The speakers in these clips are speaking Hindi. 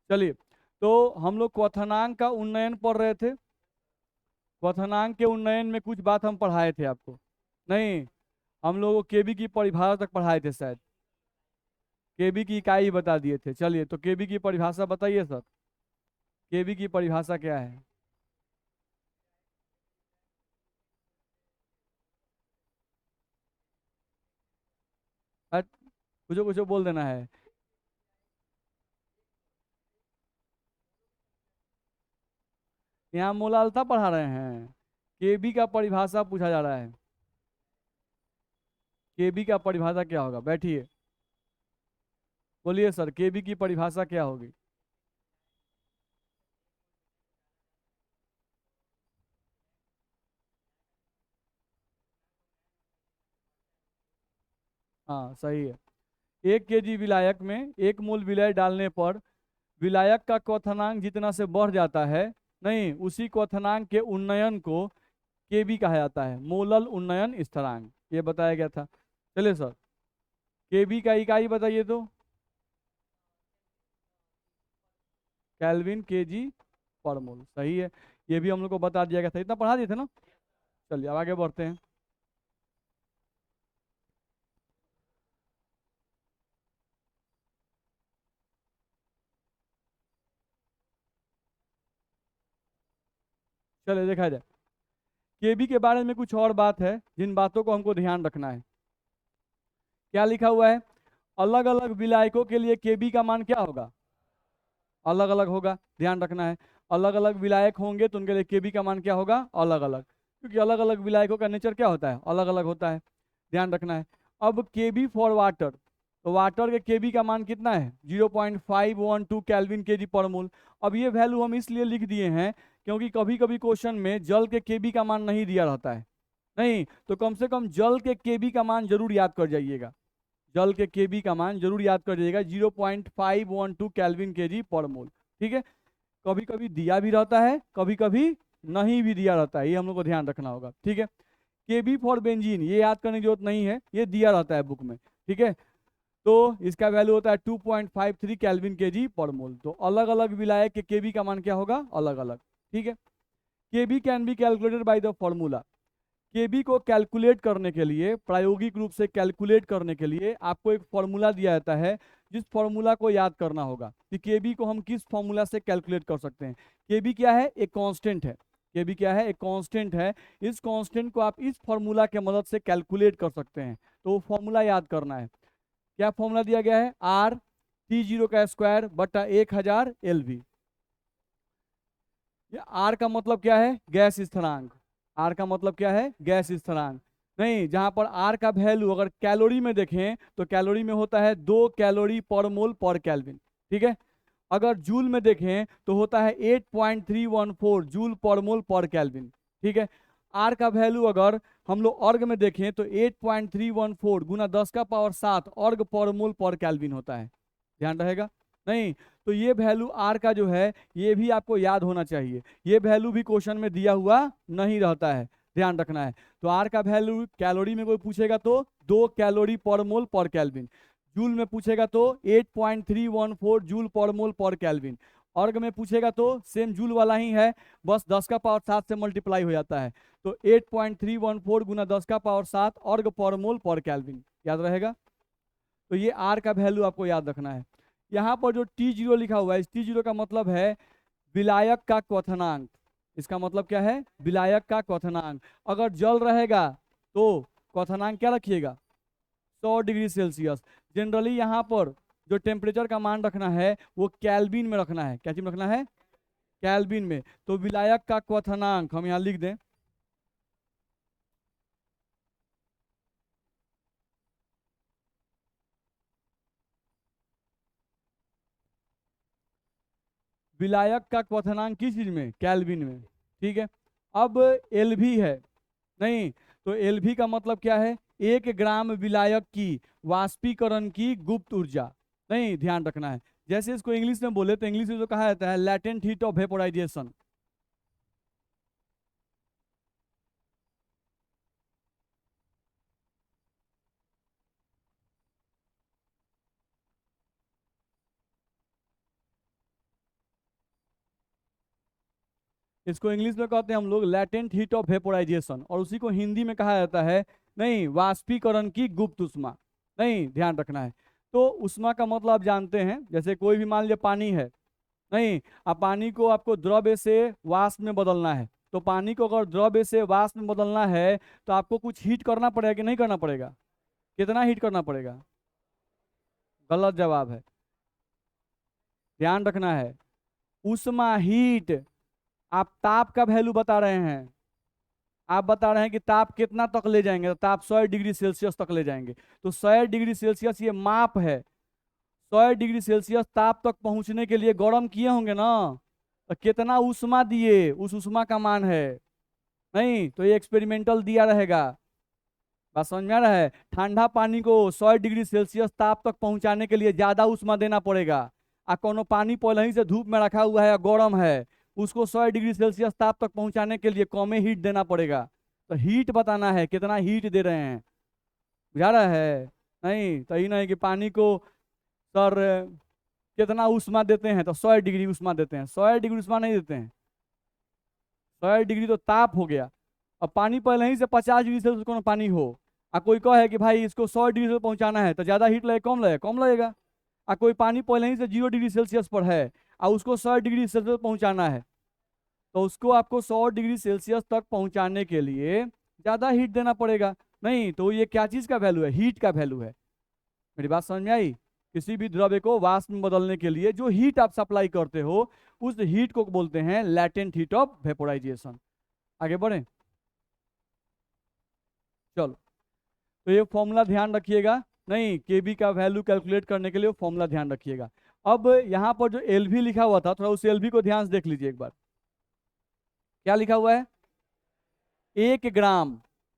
चलिए, तो हम लोग क्वथनांक का उन्नयन पढ़ रहे थे। क्वथनांक के उन्नयन में कुछ बात हम पढ़ाए थे आपको, नहीं? हम लोगों को केबी की परिभाषा तक पढ़ाए थे शायद। केबी की इकाई बता दिए थे। चलिए, तो केबी की परिभाषा बताइए सर। केबी की परिभाषा क्या है? हट, कुछ कुछ बोल देना है। यहाँ मोलालता पढ़ा रहे हैं, केबी का परिभाषा पूछा जा रहा है। केबी का परिभाषा क्या होगा? बैठिए, बोलिए सर, केबी की परिभाषा क्या होगी? हाँ, सही है। 1 केजी विलायक में 1 मोल विलय डालने पर विलायक का क्वथनांक जितना से बढ़ जाता है, नहीं, उसी क्वथनांक के उन्नयन को केबी कहा जाता है, मोलल उन्नयन स्थिरांक। ये बताया गया था। चलिए सर, केबी का इकाई बताइए तो। केल्विन केजी पर मोल, सही है। ये भी हम लोग को बता दिया गया था, इतना पढ़ा दिए थे ना। चलिए, अब आगे बढ़ते हैं। चलिए देखा जाए, केबी के बारे में कुछ और बात है जिन बातों को हमको ध्यान रखना है। क्या लिखा हुआ है? अलग अलग विलायकों के लिए केबी का मान क्या होगा? अलग अलग होगा, ध्यान रखना है। अलग अलग विलायक होंगे तो उनके लिए केबी का मान क्या होगा? अलग अलग, क्योंकि अलग अलग विलायकों का नेचर क्या होता है? अलग अलग होता है, ध्यान रखना है। अब केबी फॉर वाटर, तो वाटर के केबी का मान कितना है? 0.512 कैल्विन केजी पर मोल। अब ये वैल्यू हम इसलिए लिख दिए हैं क्योंकि कभी कभी क्वेश्चन में जल के केबी का मान नहीं दिया रहता है, नहीं तो कम से कम जल के केबी का मान जरूर याद कर जाइएगा। जल के केबी का मान जरूर याद कर जाइएगा, 0.512 कैल्विन केजी पर मोल। ठीक है? कभी कभी दिया भी रहता है, कभी कभी नहीं भी दिया रहता है, ये हम लोग को ध्यान रखना होगा। ठीक है? केबी फॉर बेंजीन, ये याद करने की जरूरत नहीं है, ये दिया रहता है बुक में। ठीक है? तो इसका वैल्यू होता है 2.53 कैल्विन केजी पर मोल। तो अलग अलग विलायक के केबी का मान क्या होगा? अलग अलग। ठीक है? KB can be calculated by the formula. KB को कैलकुलेट करने के लिए, प्रायोगिक रूप से कैलकुलेट करने के लिए आपको एक फॉर्मूला दिया जाता है, जिस फॉर्मूला को याद करना होगा कि केबी को हम किस फॉर्मूला से कैलकुलेट कर सकते हैं। केबी क्या है? एक कांस्टेंट है। केबी क्या है? एक कांस्टेंट है। इस कांस्टेंट को आप इस फॉर्मूला के मदद से कैलकुलेट कर सकते हैं, तो वो फॉर्मूला याद करना है। क्या फॉर्मूला दिया गया है? आर टी जीरो का स्क्वायर बटा 1000 LV। ये आर का मतलब क्या है? गैस स्थिरांक। आर का मतलब क्या है? गैस स्थिरांक। नहीं, जहां पर आर का वैल्यू अगर कैलोरी में देखें तो कैलोरी में होता है 2 कैलोरी पर मोल पर केल्विन। ठीक है? अगर जूल में देखें तो होता है 8.314 जूल पर मोल पर केल्विन। ठीक है? आर का वैल्यू अगर हम लोग अर्ग में देखें तो 8.314 गुना 10 का पावर 7 अर्ग पर मोल पर केल्विन होता है। ध्यान रहेगा? नहीं, तो ये वैल्यू आर का जो है, ये भी आपको याद होना चाहिए। ये वैल्यू भी क्वेश्चन में दिया हुआ नहीं रहता है, ध्यान रखना है। तो आर का वैल्यू कैलोरी में कोई पूछेगा तो 2 कैलोरी पर मोल पर केल्विन। जूल में पूछेगा तो 8.314 जूल पर मोल पर केल्विन। अर्ग में पूछेगा तो सेम जूल वाला ही है, बस 10 का पावर 7 से मल्टीप्लाई हो जाता है। तो 8.314 गुना 10 का पावर 7 अर्ग पर मोल पर केल्विन, याद रहेगा? तो ये आर का वैल्यू आपको याद रखना है। यहाँ पर जो टी जीरो लिखा हुआ है, इस टी जीरो का मतलब है विलायक का क्वथनांक। इसका मतलब क्या है? विलायक का क्वथनांक। अगर जल रहेगा तो क्वथनांक क्या रखिएगा? 100 डिग्री सेल्सियस। जनरली यहाँ पर जो टेम्परेचर का मान रखना है वो कैल्विन में रखना है। क्या चीज में रखना है? कैल्विन में। तो विलायक का क्वथनांक हम यहाँ लिख दें, विलायक का क्वथनांक किस चीज में? कैल्विन में। ठीक है? अब एल भी है, नहीं, तो एलवी का मतलब क्या है? 1 ग्राम विलायक की वाष्पीकरण की गुप्त ऊर्जा। नहीं, ध्यान रखना है। जैसे इसको इंग्लिश में बोले तो इंग्लिश में जो कहा जाता है लैटेंट हीट ऑफ वेपोराइजेशन। इसको इंग्लिश में कहते हैं हम लोग लैटेंट हीट ऑफ वेपोराइजेशन, और उसी को हिंदी में कहा जाता है नहीं वाष्पीकरण की गुप्त उष्मा। नहीं, ध्यान रखना है। तो उष्मा का मतलब आप जानते हैं, जैसे कोई भी मान लीजिए पानी है, नहीं, अब पानी को आपको द्रव्य से वाष्प में बदलना है, तो पानी को अगर द्रव्य से वाष्प में बदलना है तो आपको कुछ हीट करना पड़ेगा कि नहीं करना पड़ेगा? कितना हीट करना पड़ेगा? गलत जवाब है, ध्यान रखना है। उष्मा हीट, आप ताप का वैल्यू बता रहे हैं, आप बता रहे हैं कि ताप कितना तक ले जाएंगे, तो ताप 100 डिग्री सेल्सियस तक ले जाएंगे। तो 100 डिग्री सेल्सियस ये माप है, 100 डिग्री सेल्सियस ताप तक पहुंचने के लिए गर्म किए होंगे ना, तो कितना उष्मा दिए, उस उष्मा का मान है। नहीं तो ये एक्सपेरिमेंटल दिया रहेगा, बात समझ में आ रहा है? ठंडा पानी को 100 डिग्री सेल्सियस ताप तक पहुंचाने के लिए ज्यादा उष्मा देना पड़ेगा, आ कोनो पानी पहले ही से धूप में रखा हुआ है या गर्म है, उसको 100 डिग्री सेल्सियस ताप तक पहुंचाने के लिए कम हीट देना पड़ेगा। तो हीट बताना है, कितना हीट दे रहे हैं, बुझा रहा है? नहीं तो ये नहीं कि पानी को सर कितना उष्मा देते हैं तो 100 डिग्री उष्मा देते हैं, 100 डिग्री उष्मा नहीं देते हैं। 100 डिग्री तो ताप हो गया, अब पानी पहले ही से 50 डिग्री सेल्सियस कोनो पानी हो, आ कोई कहे कि भाई इसको 100 डिग्री से पहुंचाना है, तो ज्यादा हीट लगे कम लगे? कम लगेगा। आ कोई पानी पहले ही से 0 डिग्री सेल्सियस पर है और उसको 100 डिग्री सेल्सियस पहुंचाना है, तो उसको आपको 100 डिग्री सेल्सियस तक पहुंचाने के लिए ज्यादा हीट देना पड़ेगा। नहीं तो ये क्या चीज का वैल्यू है? हीट का वैल्यू है। मेरी बात समझ में आई? किसी भी द्रव्य को वाष्प में बदलने के लिए जो हीट आप सप्लाई करते हो, उस हीट को बोलते हैं लैटेंट हीट ऑफ वेपोराइजेशन। आगे बढ़े, चलो। तो ये फॉर्मूला ध्यान रखिएगा, नहीं केबी का वैल्यू कैलकुलेट करने के लिए फॉर्मूला ध्यान रखिएगा। अब यहाँ पर जो एलवी लिखा हुआ था, थोड़ा उस एलवी को ध्यान से देख लीजिए एक बार। क्या लिखा हुआ है? 1 ग्राम,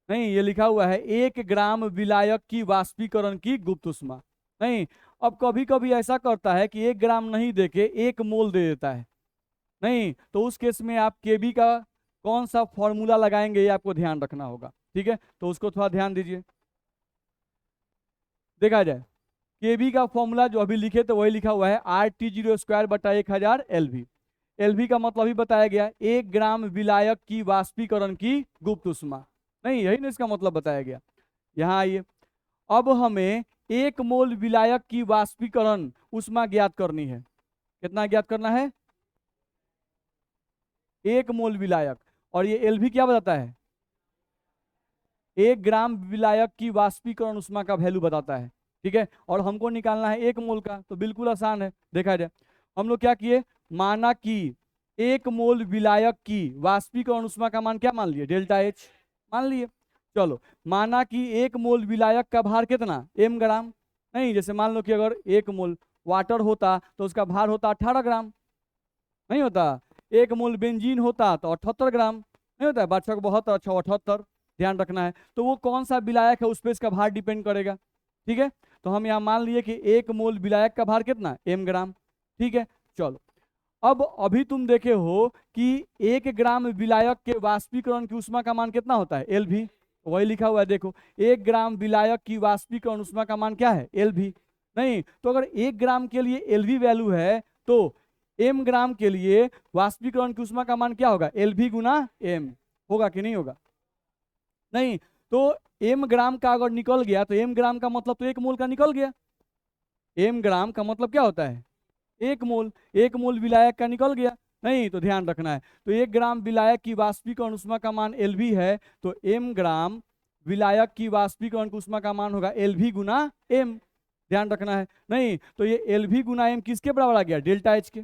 नहीं ये लिखा हुआ है 1 ग्राम विलायक की वाष्पीकरण की गुप्त उष्मा। नहीं, अब कभी कभी ऐसा करता है कि 1 ग्राम नहीं देके 1 मोल दे देता है। नहीं तो उस केस में आप केबी का कौन सा फॉर्मूला लगाएंगे ये आपको ध्यान रखना होगा, ठीक है? तो उसको थोड़ा ध्यान दीजिए। देखा जाए केबी का फॉर्मूला जो अभी लिखे तो वही लिखा हुआ है RT0² बटा 1000 LV। LV का मतलब ही बताया गया, 1 ग्राम विलायक की वाष्पीकरण की गुप्त उष्मा। नहीं यही ना इसका मतलब बताया गया। यहाँ आइए, अब हमें 1 मोल विलायक की वाष्पीकरण उष्मा ज्ञात करनी है। कितना ज्ञात करना है? 1 मोल विलायक, और ये एलवी क्या बताता है? 1 ग्राम विलायक की वाष्पीकरण उष्मा का वैल्यू बताता है, ठीक है? और हमको निकालना है 1 मोल का, तो बिल्कुल आसान है। देखा जाए हम लोग क्या किए, माना कि 1 मोल विलायक की वाष्पीकरण उष्मा का मान क्या मान लिए? डेल्टा एच मान लिए। चलो, माना कि 1 मोल विलायक का भार कितना? m ग्राम। नहीं, जैसे मान लो कि अगर 1 मोल वाटर होता तो उसका भार होता 18 ग्राम, नहीं होता? 1 मोल बेंजीन होता तो 78 ग्राम, नहीं होता है? 72 72 78, ध्यान रखना है। तो वो कौन सा विलायक है उस पर इसका भार डिपेंड करेगा, ठीक है? तो हम यहाँ मान लिए कि 1 मोल विलायक का भार कितना? m ग्राम, ठीक है? चलो, अब अभी तुम देखे हो कि 1 ग्राम विलायक के वाष्पीकरण की उष्मा का मान कितना होता है? LV। वही लिखा हुआ है देखो, 1 ग्राम विलायक की वाष्पीकरण उष्मा का मान क्या है? LV। नहीं तो अगर 1 ग्राम के लिए LV वैल्यू है तो m ग्राम के लिए वाष्पीकरण की उष्मा का मान क्या होगा? LV गुना m होगा कि नहीं होगा? नहीं तो m ग्राम का अगर निकल गया तो m ग्राम का मतलब तो 1 मोल का निकल गया। m ग्राम का मतलब क्या होता है? 1 मोल, 1 मोल विलायक का निकल गया। नहीं तो ध्यान रखना है, तो 1 ग्राम विलायक की वाष्पीकरण उष्मा का मान LV है, तो m ग्राम विलायक की वाष्पीकरण की उष्मा का मान होगा LV गुना m। ध्यान रखना है। नहीं तो ये LV गुना m किसके बराबर आ गया? डेल्टा एच के।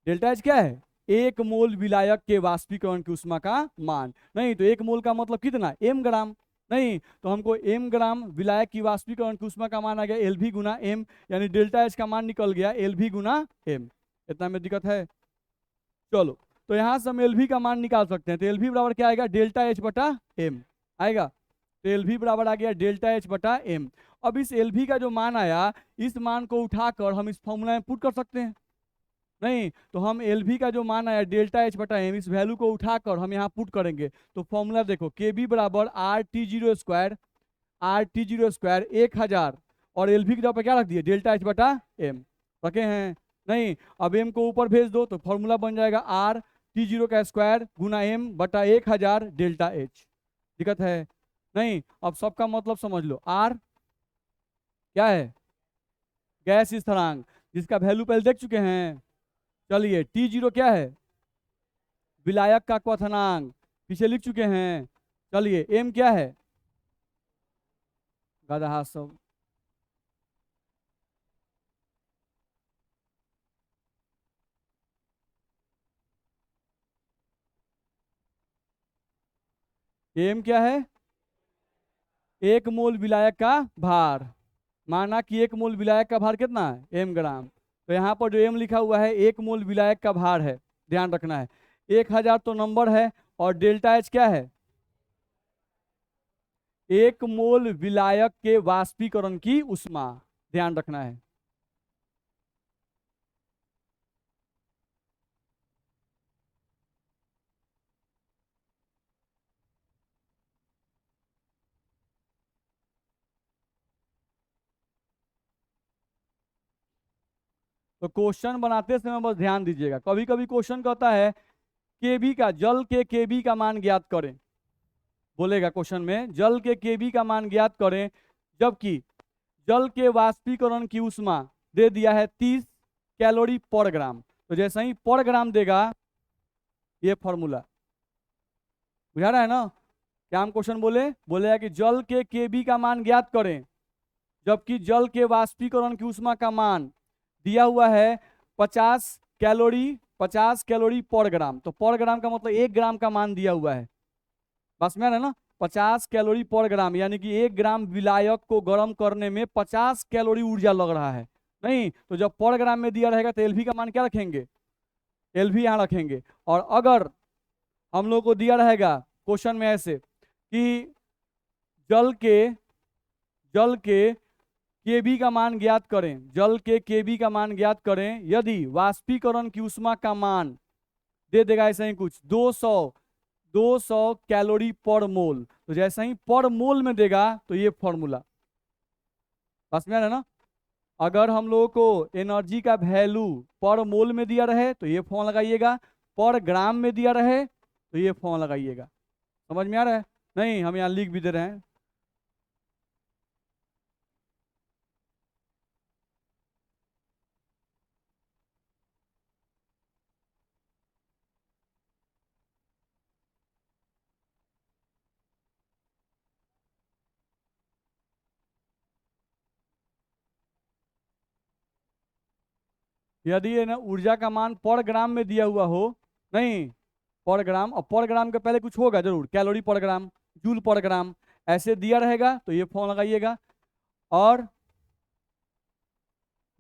डेल्टा एच क्या है? 1 मोल विलायक के वाष्पीकरण की उष्मा का मान। नहीं तो 1 मोल का मतलब कितना? m ग्राम। नहीं तो हमको m ग्राम विलायक की वाष्पीकरण की उष्मा का मान आ गया LV गुना m, यानी डेल्टा एच का मान निकल गया LV गुना m। इतना में दिक्कत है? चलो, तो यहाँ से हम LV का मान निकाल सकते हैं। तो LV बराबर क्या आएगा? डेल्टा एच बटा m आएगा। तो LV बराबर आ गया डेल्टा एच बटा m। अब इस LV का जो मान आया, इस मान को उठाकर हम इस फॉर्मूला में पुट कर सकते हैं। नहीं तो हम LV का जो मान आया डेल्टा एच बटा m, इस वैल्यू को उठाकर हम यहाँ पुट करेंगे। तो फॉर्मूला देखो, KB बराबर RT0², RT0² 1000, और LV की जगह पर क्या रख दिए? डेल्टा एच बटा m रखे हैं। नहीं अब m को ऊपर भेज दो तो फॉर्मूला बन जाएगा T0 का स्क्वायर गुना m बटा 1000 डेल्टा H। दिक्कत है नहीं? अब सबका मतलब समझ लो। R क्या है? गैस स्थिरांक, जिसका वैल्यू पहले देख चुके हैं। चलिए T0 क्या है? विलायक का क्वथनांक, पीछे लिख चुके हैं। चलिए m क्या है? गधा सब। m क्या है? 1 मोल विलायक का भार। माना कि 1 मोल विलायक का भार कितना है? m ग्राम। तो यहाँ पर जो m लिखा हुआ है 1 मोल विलायक का भार है, ध्यान रखना है। 1000 तो नंबर है, और डेल्टा H क्या है? 1 मोल विलायक के वाष्पीकरण की उष्मा, ध्यान रखना है। तो क्वेश्चन बनाते समय बस ध्यान दीजिएगा, कभी कभी क्वेश्चन कहता है केबी का, जल के केबी का मान ज्ञात करें। बोलेगा क्वेश्चन में जल के केबी का मान ज्ञात करें, जबकि जल के वाष्पीकरण की उष्मा दे दिया है 30 कैलोरी पर ग्राम। तो जैसे ही पर ग्राम देगा, ये फॉर्मूला बुझा रहा है ना? क्या हम क्वेश्चन बोले कि जल के केबी का मान ज्ञात करें, जबकि जल के वाष्पीकरण की उष्मा का मान दिया हुआ है 50 कैलोरी, 50 कैलोरी पर ग्राम। तो पर ग्राम का मतलब 1 ग्राम का मान दिया हुआ है, बस में है ना? 50 कैलोरी पर ग्राम, यानी कि 1 ग्राम विलायक को गर्म करने में 50 कैलोरी ऊर्जा लग रहा है। नहीं तो जब पर ग्राम में दिया रहेगा तो एलवी का मान क्या रखेंगे? एलवी यहाँ रखेंगे। और अगर हम लोग को दिया रहेगा क्वेश्चन में ऐसे कि जल के केबी का मान ज्ञात करें, जल के केबी का मान ज्ञात करें यदि वाष्पीकरण की उष्मा का मान दे देगा ऐसे ही कुछ 200 कैलोरी पर मोल। तो जैसे ही पर मोल में देगा तो ये फॉर्मूला बस में है ना? अगर हम लोगों को एनर्जी का वैल्यू पर मोल में दिया रहे तो ये फॉर्म लगाइएगा, पर ग्राम में दिया रहे तो ये फॉर्म लगाइएगा। समझ में आ रहा है? नहीं, हम यहाँ लिख भी दे रहे हैं। यदि ये ना ऊर्जा का मान पर ग्राम में दिया हुआ हो, नहीं पर ग्राम, और पर ग्राम के पहले कुछ होगा जरूर, कैलोरी पर ग्राम, जूल पर ग्राम, ऐसे दिया रहेगा तो ये फॉर्म लगाइएगा। और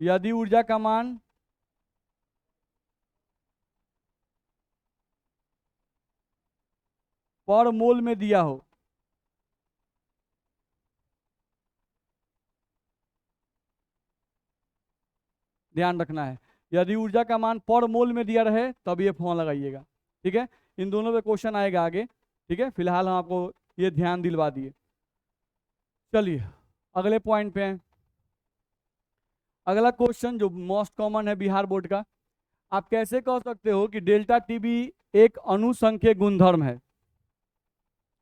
यदि ऊर्जा का मान पर मोल में दिया हो, ध्यान रखना है, यदि ऊर्जा का मान पर मोल में दिया रहे तब ये फॉर्म लगाइएगा। ठीक है, इन दोनों पे क्वेश्चन आएगा आगे। ठीक है, फिलहाल हम आपको ये ध्यान दिलवा दिए। चलिए अगले पॉइंट पे हैं। अगला क्वेश्चन जो मोस्ट कॉमन है बिहार बोर्ड का, आप कैसे कह सकते हो कि डेल्टा टीबी एक अनुसंख्यक गुणधर्म है?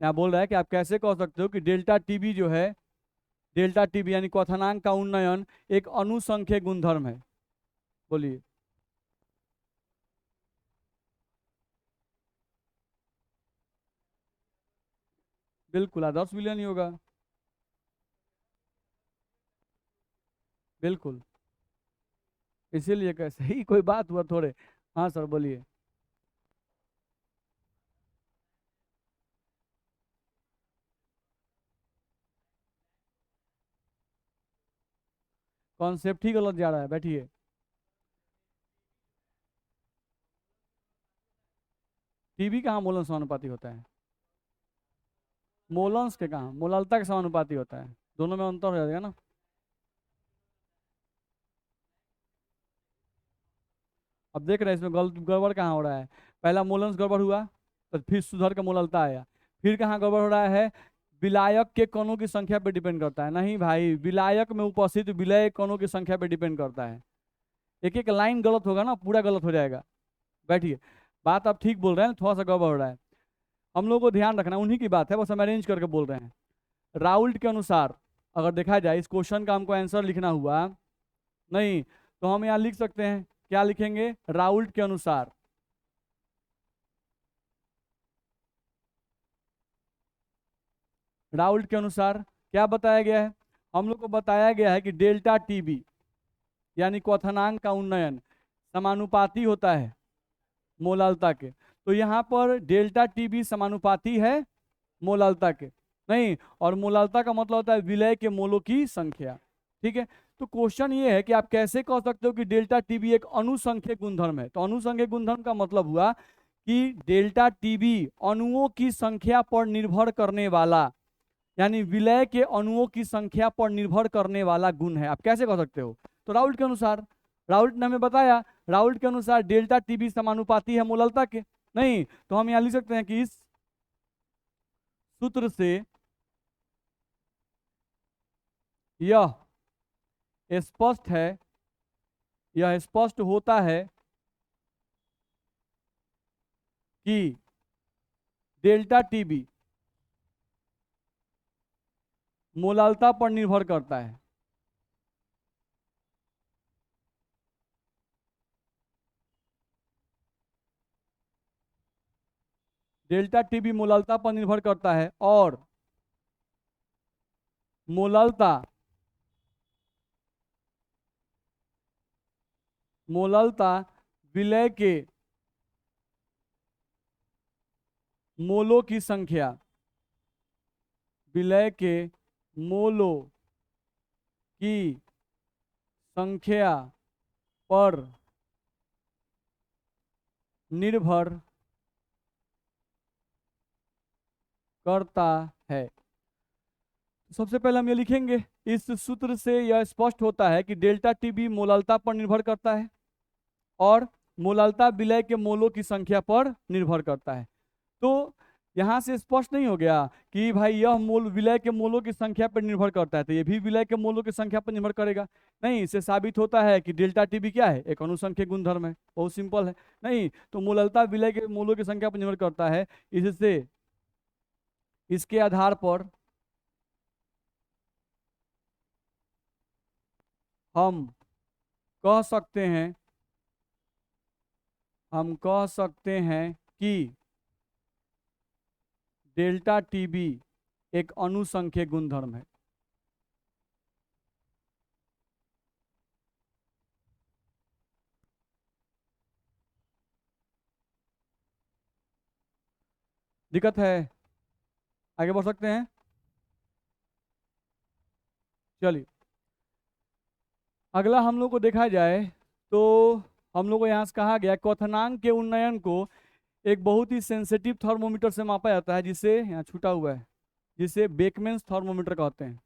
यहाँ बोल रहा है कि आप कैसे कह सकते हो कि डेल्टा टीबी जो है, डेल्टा टीबी यानी क्वथनांक का उन्नयन एक अनुसंख्यक गुणधर्म है? बोलिए। बिल्कुल आदर्श विलयन ही होगा। बिल्कुल, इसीलिए कैसे ही कोई बात हुआ थोड़े। हाँ सर बोलिए। कॉन्सेप्ट ही गलत जा रहा है, बैठिए। टीबी कहाँ मोलन समानुपाती होता है? मोलन्स के कहाँ, मोललता के समानुपाती होता है, दोनों में अंतर हो जाएगा ना। अब देख रहे हैं इसमें गड़बड़ कहाँ हो रहा है। पहला मोलन्स गड़बड़ हुआ, तो फिर सुधर के मोललता आया। फिर कहाँ गड़बड़ हो रहा है? विलायक के कणों की संख्या पे डिपेंड करता है। नहीं भाई, विलायक में उपस्थित विलय कणों की संख्या पे डिपेंड करता है। एक एक लाइन गलत होगा ना, पूरा गलत हो जाएगा। बैठिए। बात आप ठीक बोल रहे हैं, थोड़ा सा गड़बड़ हो रहा है। हम लोग को ध्यान रखना, उन्हीं की बात है, बस हम अरेंज करके बोल रहे हैं। राउल्ट के अनुसार अगर देखा जाए, इस क्वेश्चन का हमको आंसर लिखना हुआ नहीं, तो हम यहाँ लिख सकते हैं, क्या लिखेंगे? राउल्ट के अनुसार। राउल्ट के अनुसार क्या बताया गया है? हम लोग को बताया गया है कि डेल्टा टीबी यानी क्वथनांक का उन्नयन समानुपाती होता है मोलालता के। तो यहाँ पर डेल्टा टीबी समानुपाती है मोलालता के, नहीं, और मोलालता का मतलब होता है विलय के मोलों की संख्या। ठीक है, तो क्वेश्चन ये है कि आप कैसे कह सकते हो कि डेल्टा टीबी एक अनुसंख्यक गुणधर्म है? तो अनुसंख्यक गुणधर्म का मतलब हुआ कि डेल्टा टीबी अणुओं की संख्या पर निर्भर करने वाला, यानी विलय के अणुओं की संख्या पर निर्भर करने वाला गुण है। आप कैसे कह सकते हो? तो राउल्ट के अनुसार, राउल्ट ने हमें बताया, राउल्ट के अनुसार डेल्टा टीबी समानुपाती है मोललता के, नहीं, तो हम यहां लिख सकते हैं कि इस सूत्र से यह स्पष्ट है, यह स्पष्ट होता है कि डेल्टा टीबी मोलालता पर निर्भर करता है। डेल्टा टीबी मोलालता पर निर्भर करता है और मोलालता मोलालता विलय के मोलों की संख्या, विलय के मोलों की संख्या पर निर्भर करता है। सबसे पहले हम ये लिखेंगे, इस सूत्र से यह स्पष्ट होता है कि डेल्टा टीबी मोलालता पर निर्भर करता है और मोलालता विलय के मोलों की संख्या पर निर्भर करता है। तो यहां से स्पष्ट नहीं हो गया कि भाई यह मोल विलय के मोलों की संख्या पर निर्भर करता है, तो ये भी विलय के मोलों की संख्या पर निर्भर करेगा? नहीं, इससे साबित होता है कि डेल्टा टीबी क्या है? एक अनुसंख्यक गुणधर्म है, बहुत सिंपल है। नहीं, तो मोललता विलय के मोलों की संख्या पर निर्भर करता है, इससे इसके आधार पर हम कह सकते हैं, हम कह सकते हैं कि डेल्टा टीबी एक अनुसंख्यक गुणधर्म है। दिक्कत है? आगे बढ़ सकते हैं? चलिए, अगला हम लोग को देखा जाए तो हम लोग को यहाँ से कहा गया क्वथनांक के उन्नयन को एक बहुत ही सेंसिटिव थर्मोमीटर से मापा जाता है, जिसे यहाँ छूटा हुआ है, जिसे बेकमैन्स थर्मोमीटर कहते हैं।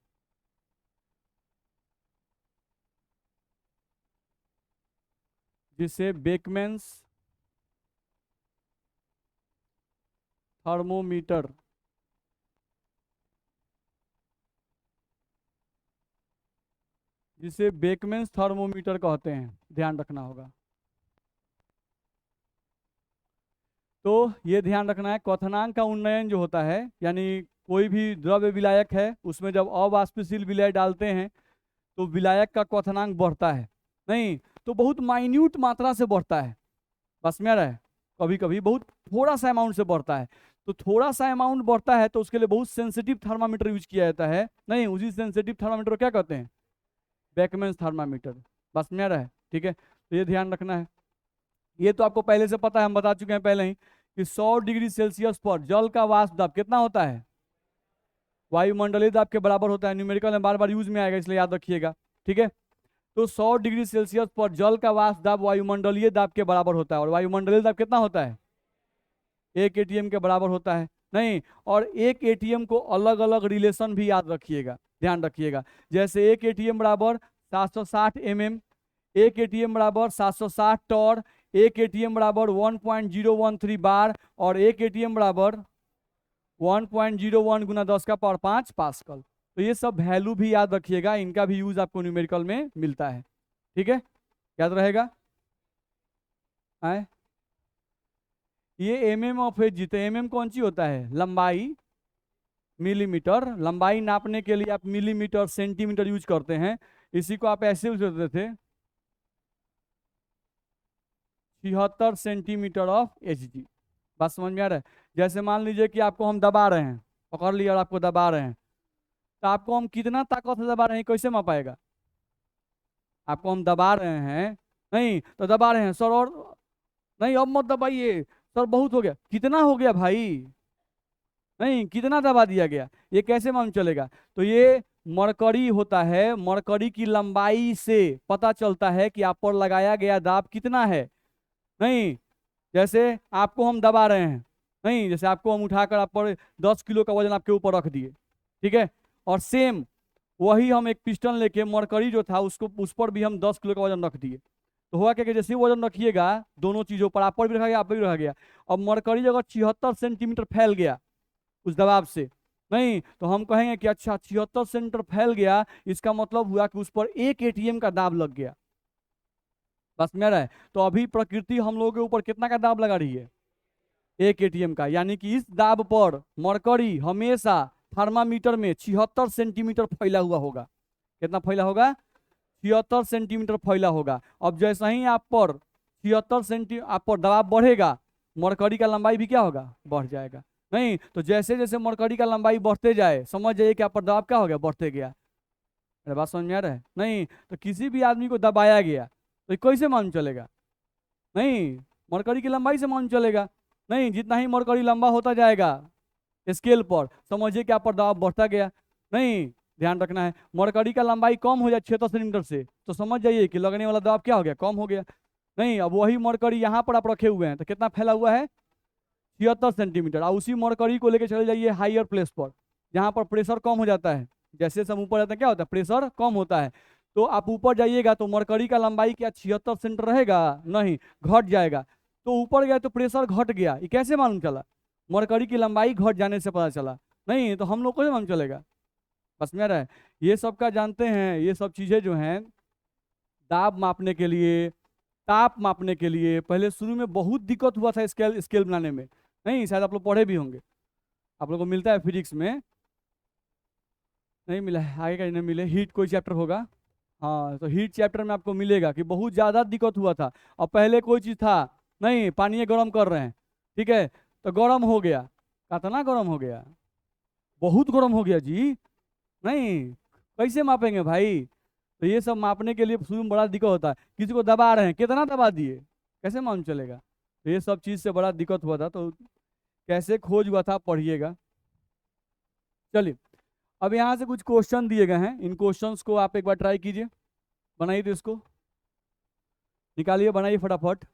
जिसे बेकमैन्स थर्मोमीटर जिसे बेकमैन्स थर्मोमीटर कहते हैं, ध्यान रखना होगा। तो ये ध्यान रखना है, क्वथनांक का उन्नयन जो होता है, यानी कोई भी द्रव्य विलायक है उसमें जब अवाष्पशील विलय डालते हैं तो विलायक का क्वथनांक बढ़ता है, नहीं, तो बहुत माइन्यूट मात्रा से बढ़ता है, बस में आ रहा है, कभी कभी बहुत थोड़ा सा अमाउंट से बढ़ता है। तो थोड़ा सा अमाउंट बढ़ता है तो उसके लिए बहुत सेंसिटिव थर्मामीटर यूज किया जाता है, नहीं, उसी सेंसिटिव थर्मामीटर को क्या कहते हैं? बेकमैन्स थर्मामीटर। बस में आ रहा है? ठीक है, तो ये ध्यान रखना है। ये तो आपको पहले से पता है, हम बता चुके हैं पहले ही कि 100 डिग्री सेल्सियस पर जल का वाष्प दाब कितना होता है? वायुमंडलीय दाब के बराबर होता है। न्यूमेरिकल में बार बार यूज में आएगा, इसलिए याद रखिएगा। ठीक है, तो 100 डिग्री सेल्सियस पर जल का वाष्प दाब वायुमंडलीय दाब के बराबर होता है, और वायुमंडलीय दाब कितना होता है? 1 एटीएम के बराबर होता है, नहीं, और 1 एटीएम को अलग अलग रिलेशन भी याद रखिएगा, ध्यान रखिएगा। जैसे 1 एटीएम बराबर 760 mm, 1 एटीएम बराबर 760 टॉर, 1 एटीएम बराबर 1.013 बार, और 1 एटीएम बराबर 1.01 गुना 10 का पावर 5 पास्कल। तो ये सब वैल्यू भी याद रखिएगा, इनका भी यूज आपको न्यूमेरिकल में मिलता है। ठीक है, याद रहेगा? आए ये एमएम ऑफ एच जी, तो एमएम कौन सी होता है? लंबाई, मिलीमीटर। लंबाई नापने के लिए आप मिलीमीटर सेंटीमीटर यूज करते हैं, इसी को आप ऐसे यूज करते थे, 76 सेंटीमीटर ऑफ एच जी। बात समझ में आ रहा है? जैसे मान लीजिए कि आपको हम दबा रहे हैं, पकड़ लिया और आपको दबा रहे हैं, तो आपको हम कितना ताकत से दबा रहे हैं कैसे मापाएगा? आपको हम दबा रहे हैं, नहीं तो दबा रहे हैं सर, और नहीं अब मत दबाइए सर, बहुत हो गया, कितना हो गया भाई? नहीं, कितना दबा दिया गया, ये कैसे मालूम चलेगा? तो ये मरकरी होता है, मरकरी की लंबाई से पता चलता है कि आप पर लगाया गया दाब कितना है। नहीं, जैसे आपको हम दबा रहे हैं, नहीं जैसे आपको हम उठाकर आप पर 10 किलो का वजन आपके ऊपर रख दिए, ठीक है, और सेम वही हम एक पिस्टन लेके मरकरी जो था उसको उस पर भी हम 10 किलो का वजन रख दिए, तो हुआ क्या कि जैसे ही वजन रखिएगा दोनों चीजों पर, आप पर भी रखा गया, आप पर भी रखा गया, अब मरकरी अगर 76 सेंटीमीटर फैल गया उस दबाव से, नहीं तो हम कहेंगे कि अच्छा 76 सेंटीमीटर फैल गया, इसका मतलब हुआ कि उस पर एक एटीएम का दाब लग गया। बस मेरा है, तो अभी प्रकृति हम लोगों के ऊपर कितना का दाब लगा रही है? एक एटीएम का, यानी कि इस दाब पर मरकरी हमेशा थर्मामीटर में 76 सेंटीमीटर फैला हुआ होगा। कितना फैला होगा? 76 सेंटीमीटर फैला होगा। अब जैसा ही आप पर 76 सेंटी आप पर दबाव बढ़ेगा, मरकरी का लंबाई भी क्या होगा? बढ़ जाएगा। नहीं तो जैसे जैसे मरकरी का लंबाई बढ़ते जाए, समझ जाइए कि आप पर दबाव क्या हो गया? बढ़ते गया। अरे बात समझ में आ रहा है? नहीं तो किसी भी आदमी को दबाया गया तो कैसे मालूम चलेगा? नहीं, मरकरी की लंबाई से मालूम चलेगा। नहीं, जितना ही मरकरी लंबा होता जाएगा स्केल पर, समझिए कि आप पर दबाव बढ़ता गया। नहीं, ध्यान रखना है, मरकरी का लंबाई कम हो जाए 76 सेंटीमीटर से, तो समझ जाइए कि लगने वाला दबाव क्या हो गया? कम हो गया। नहीं, अब वही मरकरी यहाँ पर आप रखे हुए हैं, तो कितना फैला हुआ है? 76 सेंटीमीटर। और उसी मरकरी को लेकर चले जाइए हाइयर प्लेस पर, जहाँ पर प्रेशर कम हो जाता है। जैसे हम ऊपर जाते हैं क्या होता है? प्रेशर कम होता है। तो आप ऊपर जाइएगा तो मरकरी का लंबाई क्या 76 सेंटीमीटर रहेगा? नहीं, घट जाएगा। तो ऊपर गया तो प्रेशर घट गया, ये कैसे मालूम चला? मरकरी की लंबाई घट जाने से पता चला। नहीं तो हम लोग को कैसे मालूम चलेगा? बस में रहा है, ये सब का जानते हैं, ये सब चीजें जो हैं दाब मापने के लिए, ताप मापने के लिए पहले शुरू में बहुत दिक्कत हुआ था स्केल स्केल बनाने में। नहीं, शायद आप लोग पढ़े भी होंगे, आप लोगों को मिलता है फिजिक्स में। नहीं मिला है, आगे का नहीं मिले, हीट कोई चैप्टर होगा। हाँ, तो हीट चैप्टर में आपको मिलेगा कि बहुत ज़्यादा दिक्कत हुआ था। अब पहले कोई चीज़ था नहीं, पानी गर्म कर रहे हैं, ठीक है, तो गर्म हो गया, कितना गर्म हो गया? बहुत गर्म हो गया जी। नहीं, कैसे मापेंगे भाई? तो ये सब मापने के लिए शुरू में बड़ा दिक्कत होता है। किसी को दबा रहे हैं, कितना दबा दिए, कैसे मालूम चलेगा? तो ये सब चीज़ से बड़ा दिक्कत हुआ था, तो कैसे खोज हुआ था पढ़िएगा। चलिए, अब यहाँ से कुछ क्वेश्चन दिए गए हैं, इन क्वेश्चंस को आप एक बार ट्राई कीजिए, बनाइए, तो इसको निकालिए, बनाइए फटाफट।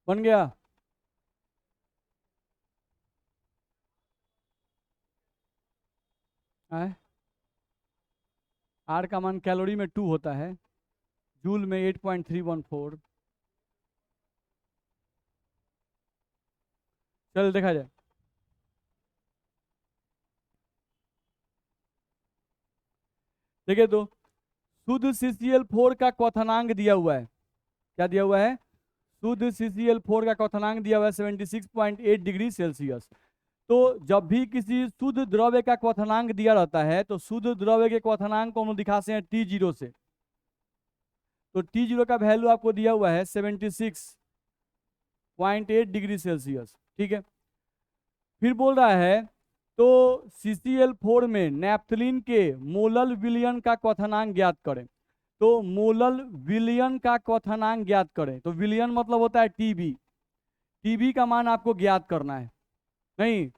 बन गया? आर का मान कैलोरी में 2 होता है, जूल में 8.314। चल देखा जाए। देखिए तो शुद्ध CCl4 का क्वथनांक दिया हुआ है, क्या दिया हुआ है? शुद्ध CCl4 का क्वथनांक दिया हुआ है 76.8 डिग्री सेल्सियस। तो जब भी किसी शुद्ध द्रव्य का क्वथनांक दिया रहता है तो शुद्ध द्रव्य के क्वथनांक को हम लोग दिखाते हैं T0 से। तो T0 का वैल्यू आपको दिया हुआ है 76.8 डिग्री सेल्सियस, ठीक है। फिर बोल रहा है तो CCl4 में नैप्थलीन के मोलल विलयन का क्वथनांक ज्ञात करें। तो मोलल विलयन का क्वथनांक ज्ञात करें, तो विलयन मतलब होता है टीबी। टीबी का मान आपको ज्ञात करना है, नहीं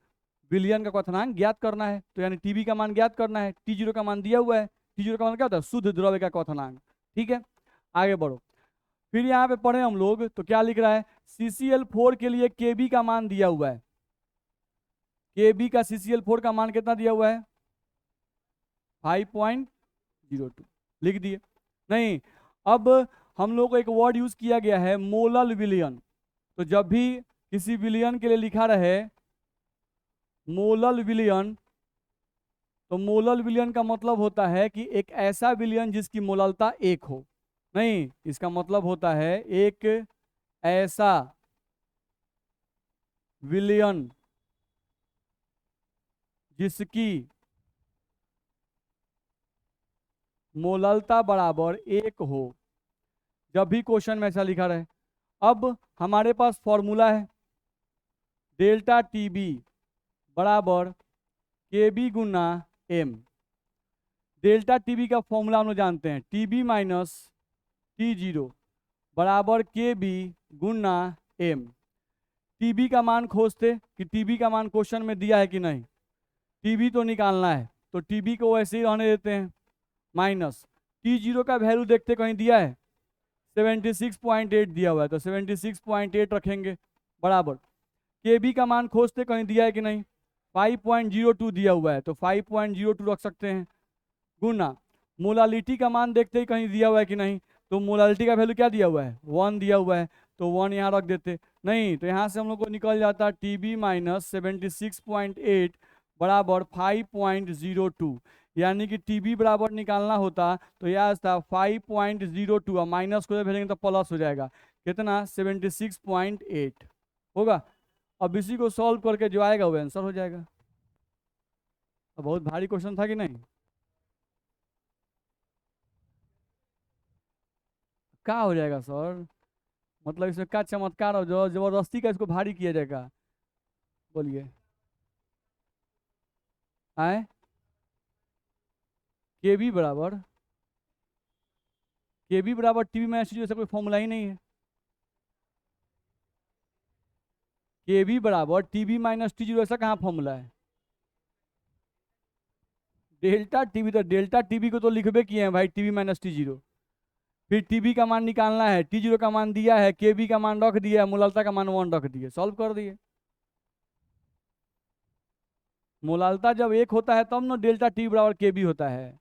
विलयन का क्वथनांक ज्ञात करना है, तो यानी टीबी का मान ज्ञात करना है। T0 का मान दिया हुआ है, T0 का मान क्या होता है, शुद्ध द्रव्य का क्वथनांक, ठीक है। आगे बढ़ो, फिर यहाँ पे पढ़े हम लोग तो क्या लिख रहा है, CCl4 के लिए Kb का मान दिया हुआ है। Kb का CCl4 का मान कितना दिया हुआ है, 5.02 लिख दिए। नहीं, अब हम लोग को एक वर्ड यूज किया गया है मोलल विलयन। तो जब भी किसी विलयन के लिए लिखा रहे मोलल विलयन, तो मोलल विलयन का मतलब होता है कि एक ऐसा विलयन जिसकी मोललता 1 हो। नहीं, इसका मतलब होता है एक ऐसा विलयन जिसकी मोललता बराबर 1 हो, जब भी क्वेश्चन में ऐसा लिखा रहे। अब हमारे पास फॉर्मूला है डेल्टा टीबी बराबर केबी गुना एम। डेल्टा टीबी का फॉर्मूला हम लोग जानते हैं, टीबी माइनस T0 बराबर केबी गुना एम। टीबी का मान खोजते कि टीबी का मान क्वेश्चन में दिया है कि नहीं, टीबी तो निकालना है, तो टीबी को वैसे ही रहने देते हैं, माइनस T0 का वैल्यू देखते कहीं दिया है 76.8 दिया हुआ है, तो 76.8 रखेंगे बराबर। केबी का मान खोजते कहीं दिया है कि नहीं, 5.02 दिया हुआ है, तो 5.02 रख सकते हैं, गुना मोलालिटी का मान देखते ही कहीं दिया हुआ है कि नहीं, तो मोलालिटी का वैल्यू क्या दिया हुआ है, 1 दिया हुआ है, तो 1 यहाँ रख देते। नहीं तो यहाँ से हम लोग को निकल जाता टीबी माइनस 76.8 बराबर 5.02, यानी कि टीबी बराबर निकालना होता तो यह था 5.02, और माइनस को भेजेंगे तो प्लस हो जाएगा, कितना 76.8 होगा। अब इसी को सॉल्व करके जो आएगा वो आंसर हो जाएगा। अब बहुत भारी क्वेश्चन था कि नहीं, क्या हो जाएगा सर, मतलब इसमें क्या चमत्कार हो जो जबरदस्ती का इसको भारी किया जाएगा, बोलिए। आए के बी बराबर टीबी माइनस टी, ऐसा कोई फॉर्मूला ही नहीं है। के बराबर टीबी माइनस T0, ऐसा कहाँ फॉर्मूला है। डेल्टा टीबी, तो डेल्टा टीबी को तो लिखबे किए हैं भाई, टीबी माइनस T0। फिर टीबी का मान निकालना है, T0 का मान दिया है, केबी का मान रख दिया है, मोलालता का मान 1 रख दिए, सॉल्व कर दिए। मोलालता जब 1 होता है तब ना डेल्टा टी बराबर केबी होता है,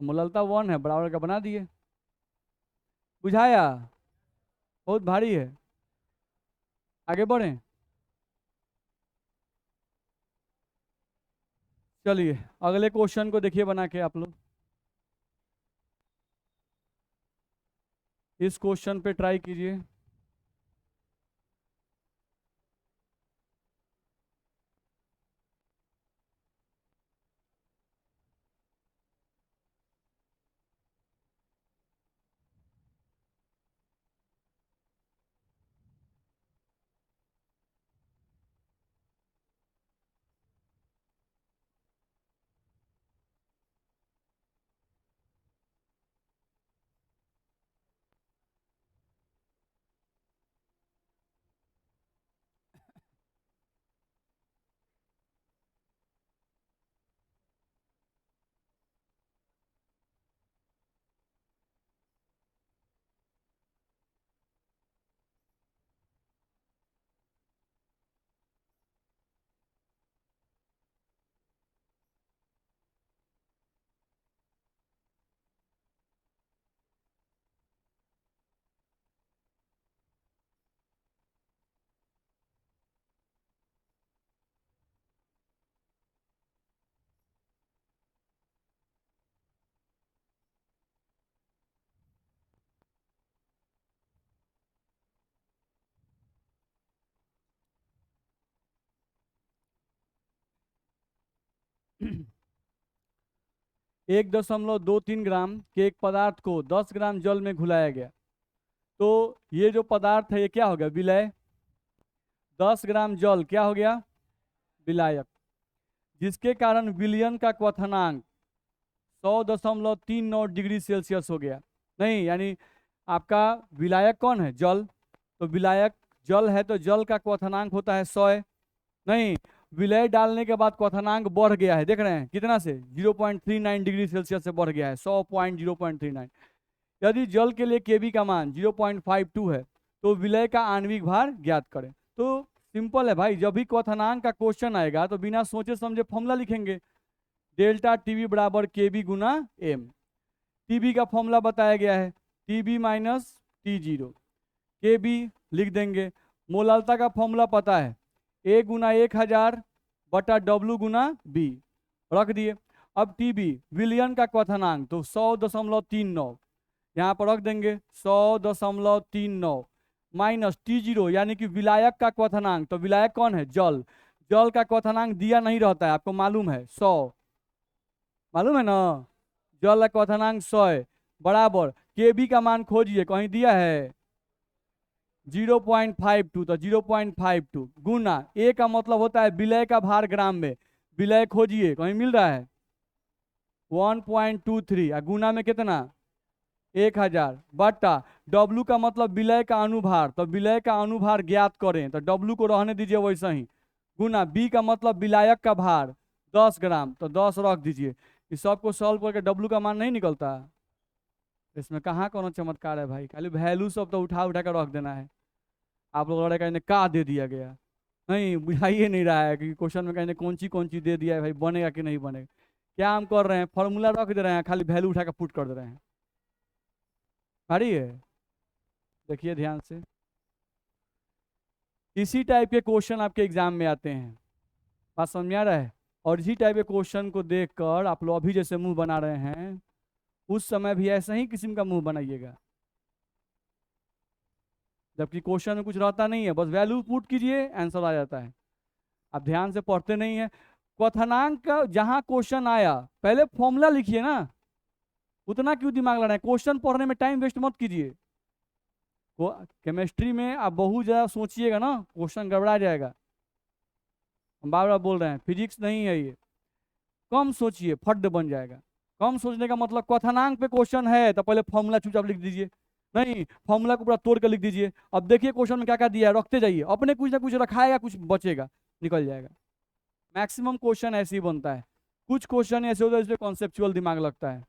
मोलालता 1 है, बराबर का बना दिए। बुझाया, बहुत भारी है। आगे बढ़ें, चलिए अगले क्वेश्चन को देखिए बना के आप लोग, इस क्वेश्चन पे ट्राई कीजिए। 1.23 ग्राम के एक पदार्थ को 10 ग्राम जल में घुलाया गया। तो ये जो पदार्थ है ये क्या हो गया? विलय। 10 ग्राम जल क्या हो गया? विलायक। जिसके कारण विलयन का क्वथनांक 100.39 डिग्री सेल्सियस हो गया। नहीं, यानी आपका विलायक कौन है? जल। तो विलायक जल है तो जल का क्वथनांक होता है 100। नहीं, विलय डालने के बाद क्वथनांक बढ़ गया है, देख रहे हैं कितना से? 0.39 डिग्री सेल्सियस से बढ़ गया है 100.039। यदि जल के लिए केबी का मान 0.52 है तो विलय का आणविक भार ज्ञात करें। तो सिंपल है भाई, जब भी क्वथनांक का क्वेश्चन आएगा तो बिना सोचे समझे फॉर्मूला लिखेंगे, डेल्टा टीबी बराबर केबी गुना एम। टीबी का फॉर्मूला बताया गया है, टीबी माइनस टी जीरो। केबी लिख देंगे। मोलालता का फॉर्मूला पता है, ए गुना 1000 बटा डब्लू गुना बी, रख दिए। अब टीबी विलियन का क्वथनांक तो 100.39 यहाँ पर रख देंगे, 100.39 माइनस टी जीरो यानी कि विलायक का क्वथनांक। तो विलायक कौन है? जल। जल का क्वथनांक दिया नहीं रहता है, आपको मालूम है 100, मालूम है ना? जल का क्वथनांक 100 है, बराबर केबी का मान खोजिए, कहीं दिया है? 0.52, तो 0.52 गुना ए का मतलब होता है विलय का भार ग्राम में, विलय खोजिए, कहीं मिल रहा है? 1.23 और गुना में कितना? 1000 बटा डब्लू का मतलब विलय का अनुभार, तो विलय का अनुभार ज्ञात करें, तो डब्लू को रहने दीजिए वैसा ही, गुना बी का मतलब विलायक का भार 10 ग्राम, तो 10 रख दीजिए। इस सबको सॉल्व करके डब्लू का मान नहीं निकलता? इसमें कहाँ कौन चमत्कार है भाई, खाली वैल्यू सब तो उठा उठा कर रख देना है। आप लोग लड़का ने का दे दिया गया, नहीं बुझाइए नहीं रहा है कि क्वेश्चन में कहीं कौन सी दे दिया है भाई, बनेगा कि नहीं बनेगा। क्या हम कर रहे हैं? फॉर्मूला रख दे रहे हैं, खाली वैल्यू उठा कर पुट कर दे रहे हैं। भारी है, देखिए ध्यान से। इसी टाइप के क्वेश्चन आपके एग्जाम में आते हैं, बात समझ में आ रहा है? और इसी टाइप के क्वेश्चन को देखकर आप लोग अभी जैसे मुंह बना रहे हैं, उस समय भी ऐसा ही किस्म का मुंह बनाइएगा, जबकि क्वेश्चन में कुछ रहता नहीं है, बस वैल्यू पुट कीजिए आंसर आ जाता है। आप ध्यान से पढ़ते नहीं है। क्वथनांक का जहां क्वेश्चन आया पहले फॉर्मूला लिखिए ना, उतना क्यों दिमाग लड़ा है? क्वेश्चन पढ़ने में टाइम वेस्ट मत कीजिए। केमिस्ट्री में आप बहुत ज़्यादा सोचिएगा ना, क्वेश्चन गड़बड़ा जाएगा। हम बार बार बोल रहे हैं, फिजिक्स नहीं है ये। कम सोचिए, फट बन जाएगा। कम सोचने का मतलब क्वथनांक पे क्वेश्चन है तो पहले फॉर्मूला चुपचाप लिख दीजिए, नहीं फॉर्मूला को पूरा तोड़ कर लिख दीजिए। अब देखिए क्वेश्चन में क्या क्या दिया है, रखते जाइए, अपने कुछ ना कुछ रखाएगा, कुछ बचेगा, निकल जाएगा। मैक्सिमम क्वेश्चन ऐसे ही बनता है। कुछ क्वेश्चन ऐसे होता है जिसमें कॉन्सेप्चुअल दिमाग लगता है।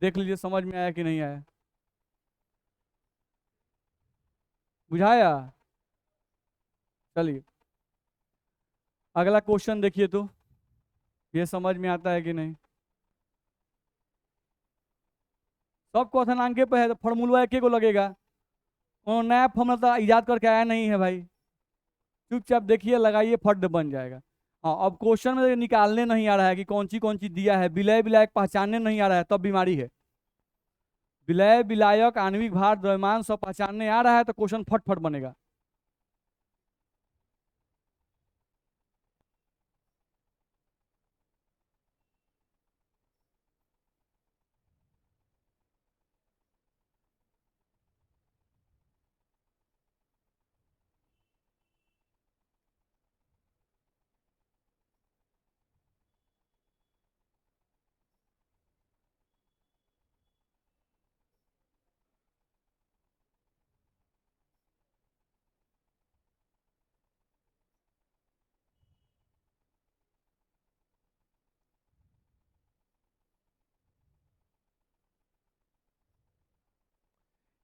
देख लीजिए समझ में आया कि नहीं आया, बुझाया? चलिए अगला क्वेश्चन देखिए, तो ये समझ में आता है कि नहीं? सब क्वेश्चन अंके पे है तो फॉर्मूला एक को लगेगा, और नया फॉर्मूला तो इजाद करके आया नहीं है भाई। चुपचाप देखिए, लगाइए, फट बन जाएगा। हाँ, अब क्वेश्चन में निकालने नहीं आ रहा है कि कौन सी दिया है, विलय विलायक पहचानने नहीं आ रहा है, तब बीमारी है। विलय विलायक आणविक भार द्रव्यमान सब पहचानने आ रहा है तो क्वेश्चन फट फट बनेगा।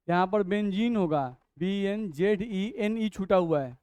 यहाँ पर बेंजीन होगा, BNZENE छूटा हुआ है।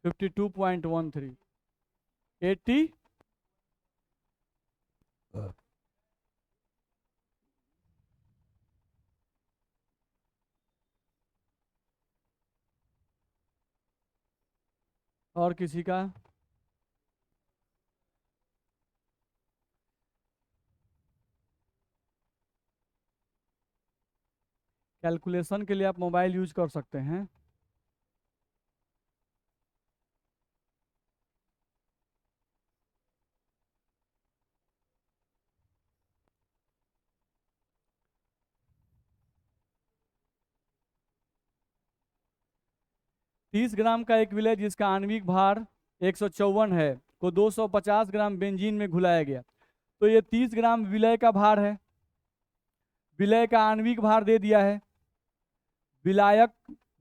52.13 80 और किसी का? कैलकुलेशन के लिए आप मोबाइल यूज कर सकते हैं। तीस ग्राम का एक विलय जिसका आणविक भार 154 है को 250 ग्राम बेंजीन में घुलाया गया। तो ये 30 ग्राम विलय का भार है, विलय का आणविक भार दे दिया है, विलायक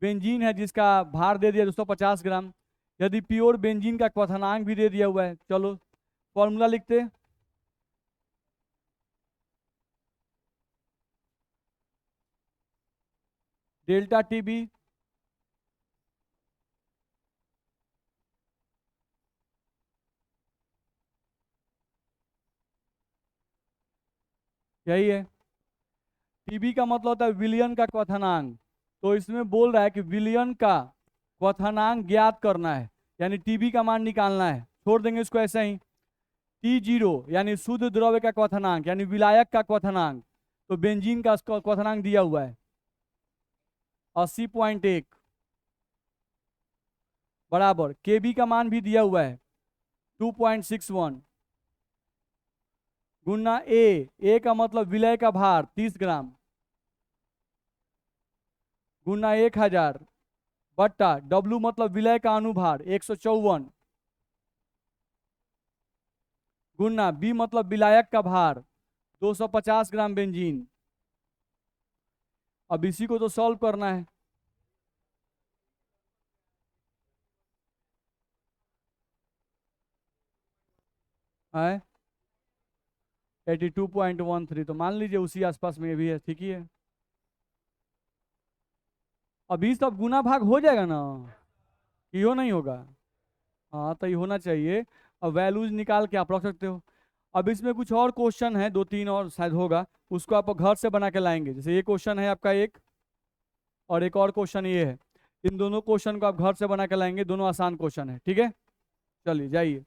बेंजीन है जिसका भार दे दिया 250 ग्राम, यदि प्योर बेंजीन का क्वथनांक भी दे दिया हुआ है। चलो फॉर्मूला लिखते, डेल्टा टीबी यही है। टीबी का मतलब होता है विलियन का क्वथनांक, तो इसमें बोल रहा है कि विलियन का क्वथनांक ज्ञात करना है, यानी टीबी का मान निकालना है। छोड़ देंगे इसको ऐसे ही। T0 यानी शुद्ध द्रव्य का क्वथनांक यानी विलायक का क्वथनांक, तो बेंजीन का क्वथनांक दिया हुआ है 80.1 बराबर Kb का मान भी दिया हुआ है 2.61 गुना ए का मतलब विलय का भार 30 ग्राम गुना 1000 बट्टा W मतलब विलय का अनुभार 154 गुना B मतलब विलायक का भार 250 ग्राम बेंजीन। अब इसी को तो सॉल्व करना है। है 82.13, तो मान लीजिए उसी आसपास में ये भी है, ठीक ही है। अभी सब गुना भाग हो जाएगा ना, यो नहीं होगा। हाँ तो ये होना चाहिए। अब वैल्यूज निकाल के आप रख सकते हो। अब इसमें कुछ और क्वेश्चन है, दो तीन और शायद होगा, उसको आप घर से बना के लाएंगे। जैसे ये क्वेश्चन है आपका एक, और एक और क्वेश्चन ये है। इन दोनों क्वेश्चन को आप घर से बना के लाएंगे, दोनों आसान क्वेश्चन है, ठीक है। चलिए जाइए।